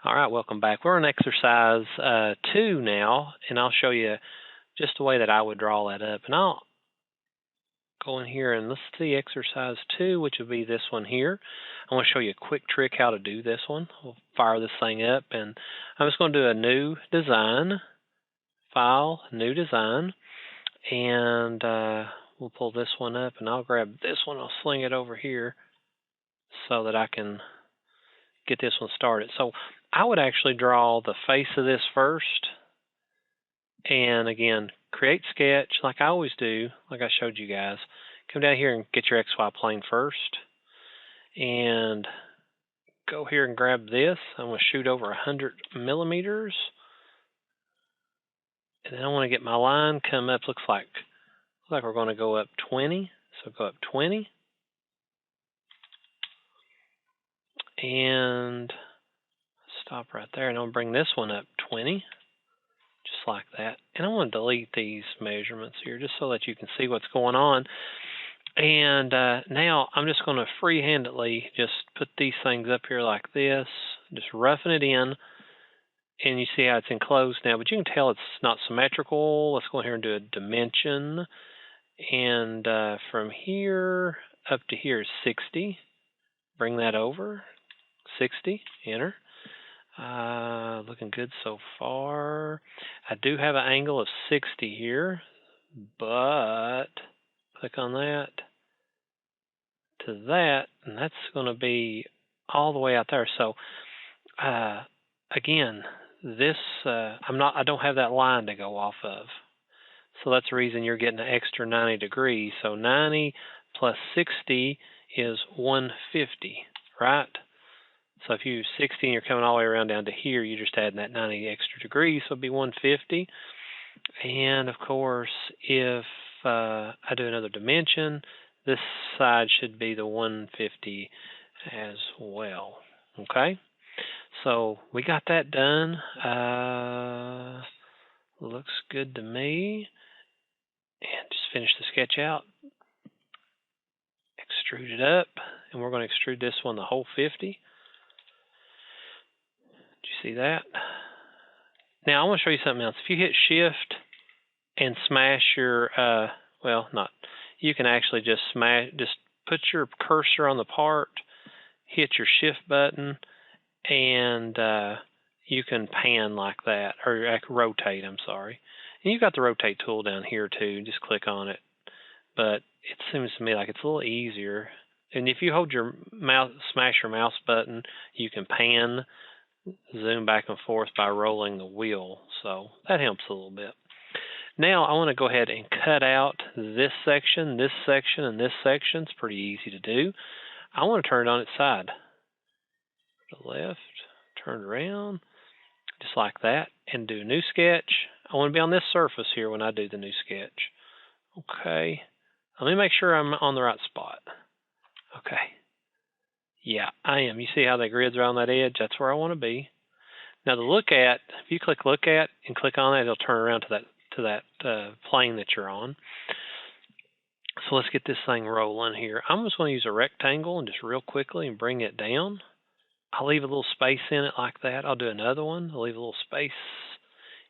All right, welcome back. We're on exercise 2 now, and I'll show you just the way that I would draw that up. And I'll go in here and let's see exercise 2, which would be this one here. I want to show you a quick trick how to do this one. We'll fire this thing up, and I'm just going to do a new design, file, new design, and we'll pull this one up, and I'll grab this one. I'll sling it over here so that I can get this one started. So I would actually draw the face of this first, and again, create sketch like I always do, like I showed you guys. Come down here and get your XY plane first, and go here and grab this. I'm going to shoot over 100 millimeters, and then I want to get my line come up. Looks like we're going to go up 20, so go up 20, and stop right there, and I'm going to bring this one up 20, just like that. And I want to delete these measurements here just so that you can see what's going on. And now I'm just going to freehandedly just put these things up here like this, just roughing it in. And you see how it's enclosed now, but you can tell it's not symmetrical. Let's go here and do a dimension. And from here up to here is 60. Bring that over, 60, enter. Looking good so far. I do have an angle of 60 here, but click on that to that, and that's going to be all the way out there. So again, this I don't have that line to go off of. So that's the reason you're getting an extra 90 degrees. So 90 plus 60 is 150, right? So if you're 60 and you're coming all the way around down to here, you're just adding that 90 extra degrees, so it'd be 150. And of course, if I do another dimension, this side should be the 150 as well. Okay? So we got that done. Looks good to me. And just finish the sketch out. Extrude it up. And we're going to extrude this one the whole 50. See that? Now I want to show you something else. If you hit Shift and smash your, you can actually just put your cursor on the part, hit your Shift button, and you can pan like that, or rotate, I'm sorry. And you've got the rotate tool down here too, just click on it. But it seems to me like it's a little easier. And if you hold your mouse, smash your mouse button, you can pan, zoom back and forth by rolling the wheel, so that helps a little bit. Now I want to go ahead and cut out this section, and this section. It's pretty easy to do. I want to turn it on its side. To the left, turn it around, just like that, and do new sketch. I want to be on this surface here when I do the new sketch. Okay, let me make sure I'm on the right spot. Okay. Yeah, I am. You see how the grids are on that edge? That's where I want to be. Now to look at, if you click look at and click on that, it'll turn around to that plane that you're on. So let's get this thing rolling here. I'm just going to use a rectangle and just real quickly and bring it down. I'll leave a little space in it like that. I'll do another one. I'll leave a little space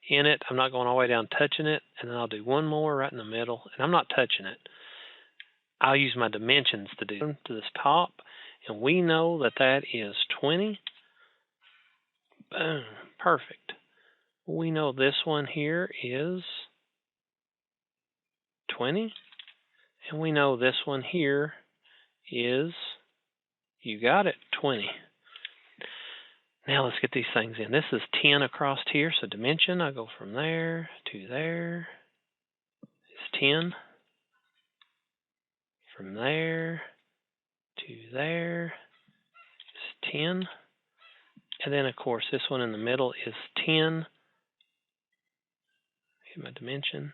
in it. I'm not going all the way down touching it. And then I'll do one more right in the middle. And I'm not touching it. I'll use my dimensions to do to this top. And we know that that is 20. Boom. Perfect. We know this one here is 20. And we know this one here is, you got it, 20. Now let's get these things in. This is 10 across here, so dimension, I go from there to there. It's 10. From there to there is 10. And then, of course, this one in the middle is 10. Hit my dimension.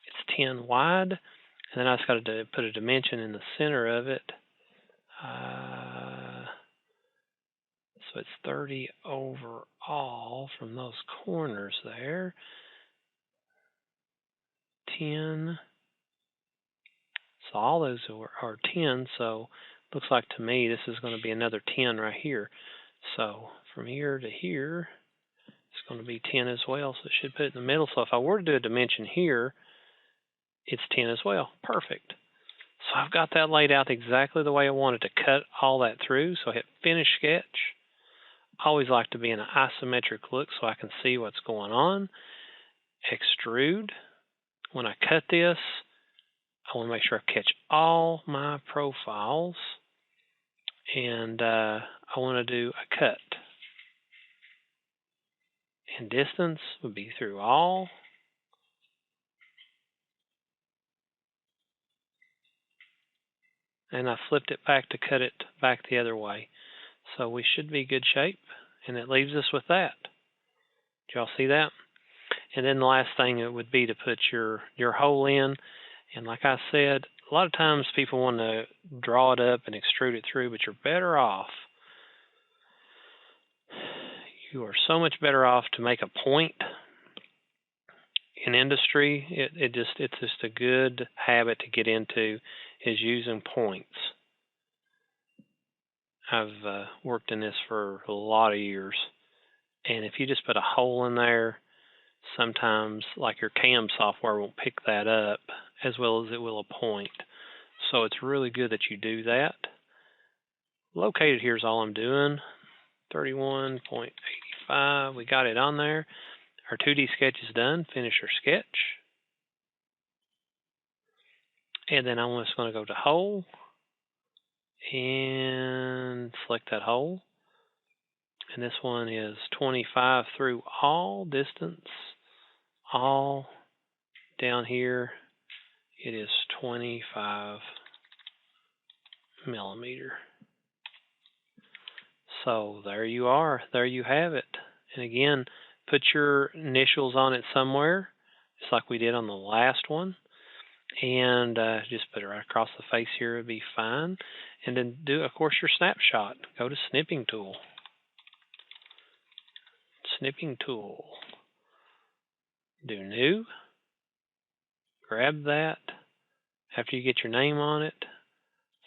It's 10 wide. And then I just got to put a dimension in the center of it. So it's 30 overall from those corners there. 10. So all those are 10. So looks like to me this is going to be another 10 right here. So from here to here, it's going to be 10 as well, so it should put it in the middle. So if I were to do a dimension here, it's 10 as well. Perfect. So I've got that laid out exactly the way I wanted to cut all that through. So I hit Finish Sketch. I always like to be in an isometric look so I can see what's going on. Extrude. When I cut this, I want to make sure I catch all my profiles. And I want to do a cut. And distance would be through all. And I flipped it back to cut it back the other way. So we should be good shape. And it leaves us with that. Did y'all see that? And then the last thing it would be to put your hole in. And like I said, a lot of times people want to draw it up and extrude it through, but you're better off. You are so much better off to make a point in industry. It's just a good habit to get into, is using points. I've worked in this for a lot of years, and if you just put a hole in there, sometimes like your CAM software won't pick that up as well as it will a point. So it's really good that you do that. Located here is all I'm doing. 31.85. We got it on there. Our 2D sketch is done. Finish our sketch. And then I'm just going to go to hole and select that hole. And this one is 25 through all distance. All down here, it is 25 millimeter. So there you are. There you have it. And again, put your initials on it somewhere, just like we did on the last one. And just put it right across the face here would be fine. And then do, of course, your snapshot. Go to Snipping Tool. Snipping Tool. Do New. Grab that. After you get your name on it,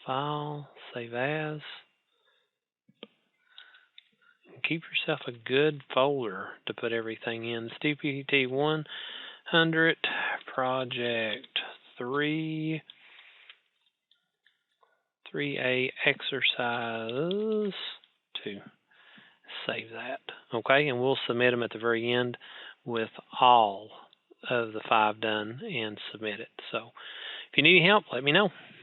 File, Save As. Keep yourself a good folder to put everything in. It's DPT 100, Project 3, 3A Exercise 2. Save that. Okay, and we'll submit them at the very end with all of the 5 done and submit it. So if you need any help, let me know.